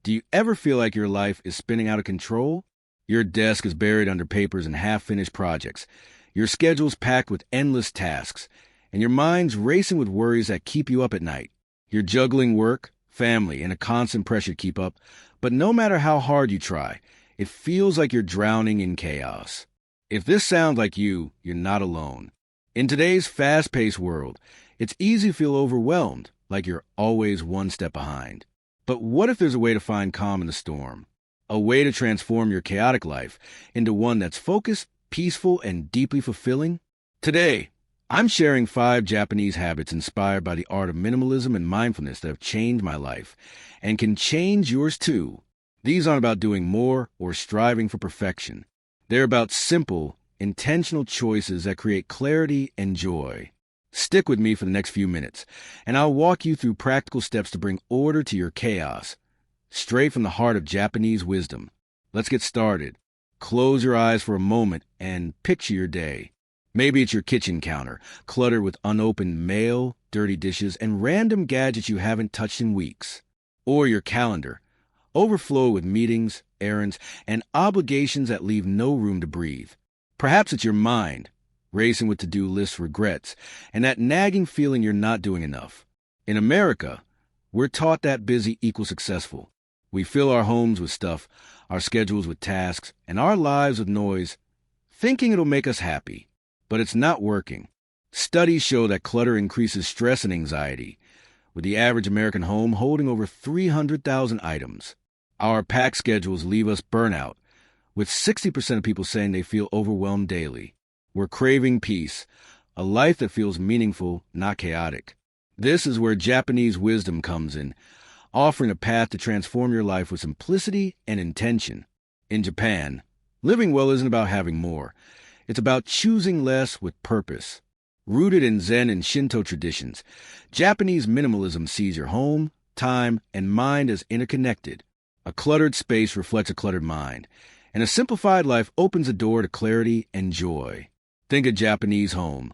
Do you ever feel like your life is spinning out of control? Your desk is buried under papers and half-finished projects. Your schedule's packed with endless tasks, and your mind's racing with worries that keep you up at night. You're juggling work, family, and a constant pressure to keep up, but no matter how hard you try, it feels like you're drowning in chaos. If this sounds like you, you're not alone. In today's fast-paced world, it's easy to feel overwhelmed, like you're always one step behind. But what if there's a way to find calm in the storm? A way to transform your chaotic life into one that's focused, peaceful, and deeply fulfilling? Today, I'm sharing 5 Japanese habits inspired by the art of minimalism and mindfulness that have changed my life and can change yours too. These aren't about doing more or striving for perfection. They're about simple, intentional choices that create clarity and joy. Stick with me for the next few minutes, and I'll walk you through practical steps to bring order to your chaos, straight from the heart of Japanese wisdom. Let's get started. Close your eyes for a moment and picture your day. Maybe it's your kitchen counter, cluttered with unopened mail, dirty dishes, and random gadgets you haven't touched in weeks. Or your calendar, overflowed with meetings, errands, and obligations that leave no room to breathe. Perhaps it's your mind, racing with to-do list regrets, and that nagging feeling you're not doing enough. In America, we're taught that busy equals successful. We fill our homes with stuff, our schedules with tasks, and our lives with noise, thinking it'll make us happy. But it's not working. Studies show that clutter increases stress and anxiety, with the average American home holding over 300,000 items. Our packed schedules leave us burnout, with 60% of people saying they feel overwhelmed daily. We're craving peace, a life that feels meaningful, not chaotic. This is where Japanese wisdom comes in, offering a path to transform your life with simplicity and intention. In Japan, living well isn't about having more. It's about choosing less with purpose. Rooted in Zen and Shinto traditions, Japanese minimalism sees your home, time, and mind as interconnected. A cluttered space reflects a cluttered mind, and a simplified life opens the door to clarity and joy. Think a Japanese home,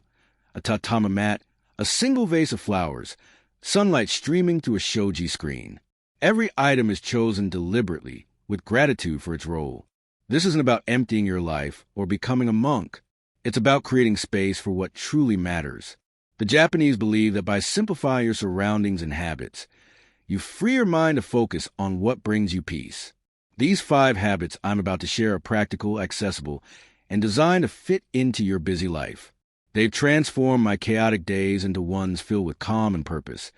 a tatami mat, a single vase of flowers, sunlight streaming through a shoji screen. Every item is chosen deliberately, with gratitude for its role. This isn't about emptying your life or becoming a monk. It's about creating space for what truly matters. The Japanese believe that by simplifying your surroundings and habits, you free your mind to focus on what brings you peace. These 5 habits I'm about to share are practical, accessible, and designed to fit into your busy life. They've transformed my chaotic days into ones filled with calm and purpose,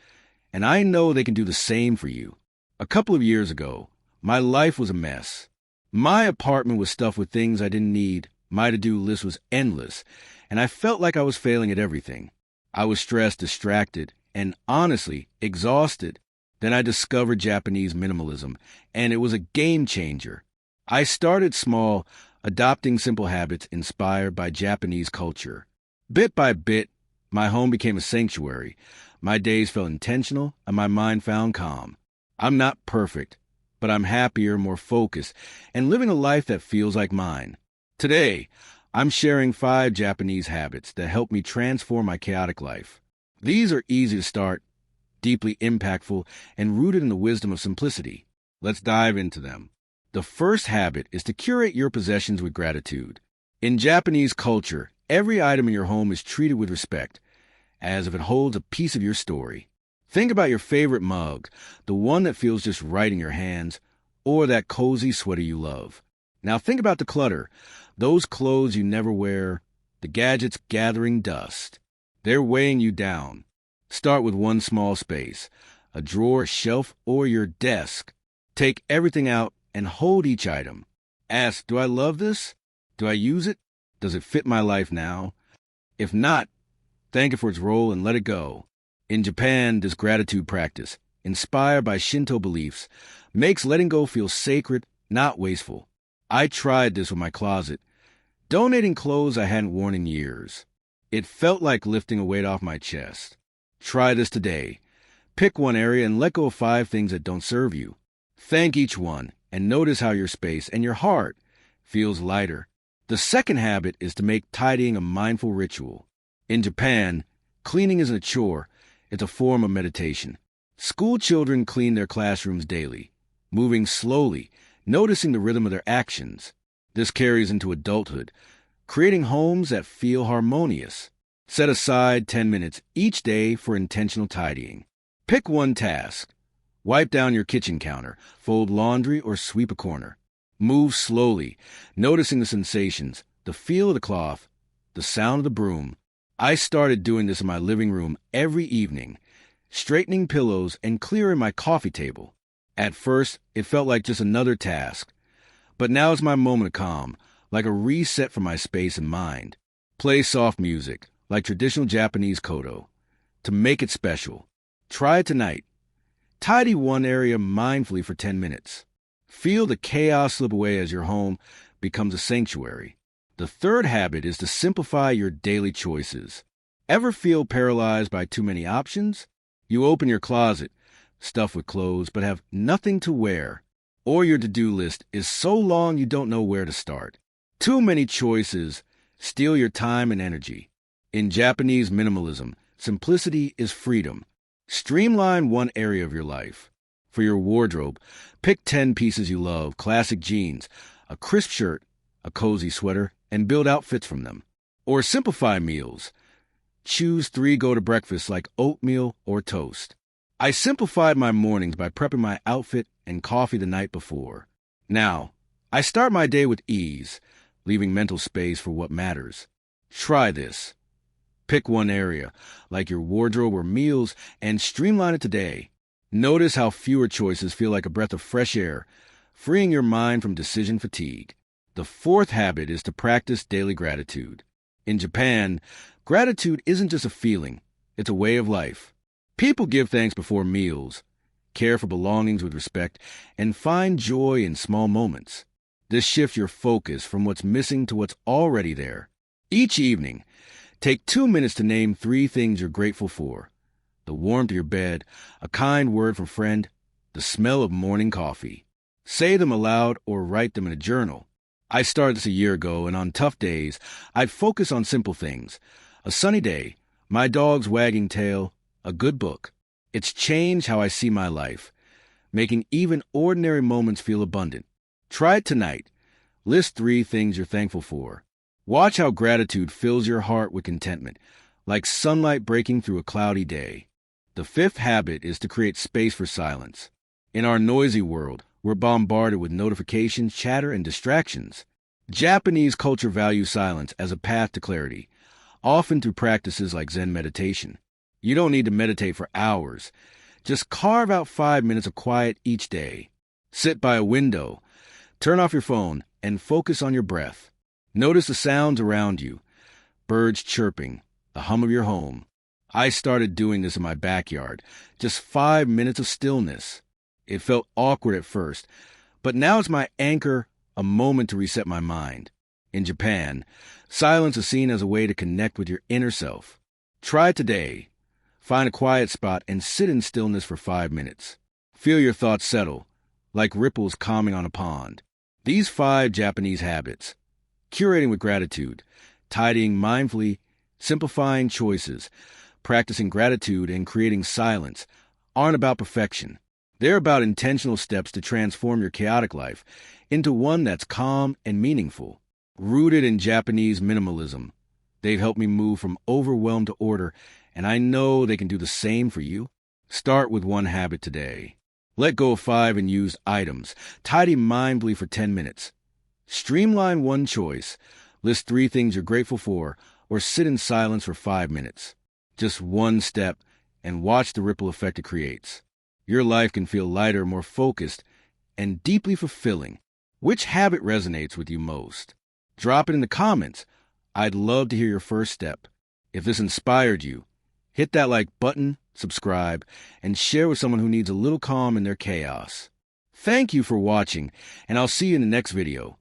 and I know they can do the same for you. A couple of years ago, my life was a mess. My apartment was stuffed with things I didn't need, my to-do list was endless, and I felt like I was failing at everything. I was stressed, distracted, and honestly, exhausted. Then I discovered Japanese minimalism, and it was a game changer. I started small, adopting simple habits inspired by Japanese culture. Bit by bit, my home became a sanctuary. My days felt intentional, and my mind found calm. I'm not perfect, but I'm happier, more focused, and living a life that feels like mine. Today, I'm sharing 5 Japanese habits that help me transform my chaotic life. These are easy to start, deeply impactful, and rooted in the wisdom of simplicity. Let's dive into them. The first habit is to curate your possessions with gratitude. In Japanese culture, every item in your home is treated with respect, as if it holds a piece of your story. Think about your favorite mug, the one that feels just right in your hands, or that cozy sweater you love. Now think about the clutter, those clothes you never wear, the gadgets gathering dust. They're weighing you down. Start with one small space, a drawer, shelf, or your desk. Take everything out and hold each item. Ask, do I love this? Do I use it? Does it fit my life now? If not, thank it for its role and let it go. In Japan, this gratitude practice, inspired by Shinto beliefs, makes letting go feel sacred, not wasteful. I tried this with my closet, donating clothes I hadn't worn in years. It felt like lifting a weight off my chest. Try this today. Pick one area and let go of 5 things that don't serve you. Thank each one and notice how your space and your heart feels lighter. The second habit is to make tidying a mindful ritual. In Japan, cleaning isn't a chore, it's a form of meditation. School children clean their classrooms daily. moving slowly, noticing the rhythm of their actions. This carries into adulthood, creating homes that feel harmonious. Set aside 10 minutes each day for intentional tidying. Pick one task. Wipe down your kitchen counter, fold laundry, or sweep a corner. Move slowly, noticing the sensations, the feel of the cloth, the sound of the broom. I started doing this in my living room every evening, straightening pillows and clearing my coffee table. At first, it felt like just another task, but now it's my moment of calm, like a reset for my space and mind. Play soft music, like traditional Japanese koto, to make it special. Try it tonight. Tidy one area mindfully for 10 minutes. Feel the chaos slip away as your home becomes a sanctuary. The third habit is to simplify your daily choices. Ever feel paralyzed by too many options? You open your closet, stuffed with clothes, but have nothing to wear. Or your to-do list is so long you don't know where to start. Too many choices steal your time and energy. In Japanese minimalism, simplicity is freedom. Streamline one area of your life. For your wardrobe, pick 10 pieces you love, classic jeans, a crisp shirt, a cozy sweater, and build outfits from them. Or simplify meals. Choose 3 go-to breakfasts like oatmeal or toast. I simplified my mornings by prepping my outfit and coffee the night before. Now, I start my day with ease, leaving mental space for what matters. Try this. Pick one area, like your wardrobe or meals, and streamline it today. Notice how fewer choices feel like a breath of fresh air, freeing your mind from decision fatigue. The fourth habit is to practice daily gratitude. In Japan, gratitude isn't just a feeling, it's a way of life. People give thanks before meals, care for belongings with respect, and find joy in small moments. This shifts your focus from what's missing to what's already there. Each evening, take 2 minutes to name 3 things you're grateful for. The warmth of your bed, a kind word from a friend, the smell of morning coffee. Say them aloud or write them in a journal. I started this a year ago, and on tough days, I'd focus on simple things. A sunny day, my dog's wagging tail, a good book. It's changed how I see my life, making even ordinary moments feel abundant. Try it tonight. List 3 things you're thankful for. Watch how gratitude fills your heart with contentment, like sunlight breaking through a cloudy day. The fifth habit is to create space for silence. In our noisy world, we're bombarded with notifications, chatter, and distractions. Japanese culture values silence as a path to clarity, often through practices like Zen meditation. You don't need to meditate for hours. Just carve out 5 minutes of quiet each day. Sit by a window, turn off your phone, and focus on your breath. Notice the sounds around you, birds chirping, the hum of your home. I started doing this in my backyard, just 5 minutes of stillness. It felt awkward at first, but now it's my anchor, a moment to reset my mind. In Japan, silence is seen as a way to connect with your inner self. Try it today. Find a quiet spot and sit in stillness for 5 minutes. Feel your thoughts settle, like ripples calming on a pond. These 5 Japanese habits: curating with gratitude, tidying mindfully, simplifying choices, practicing gratitude, and creating silence, aren't about perfection. They're about intentional steps to transform your chaotic life into one that's calm and meaningful. Rooted in Japanese minimalism, they've helped me move from overwhelmed to order, and I know they can do the same for you. Start with one habit today. Let go of 5 unused items. Tidy mindfully for 10 minutes. Streamline one choice. List 3 things you're grateful for, or sit in silence for 5 minutes. Just one step, and watch the ripple effect it creates. Your life can feel lighter, more focused, and deeply fulfilling. Which habit resonates with you most? Drop it in the comments. I'd love to hear your first step. If this inspired you, hit that like button, subscribe, and share with someone who needs a little calm in their chaos. Thank you for watching, and I'll see you in the next video,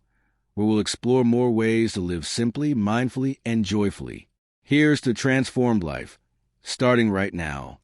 where we'll explore more ways to live simply, mindfully, and joyfully. Here's to transformed life, starting right now.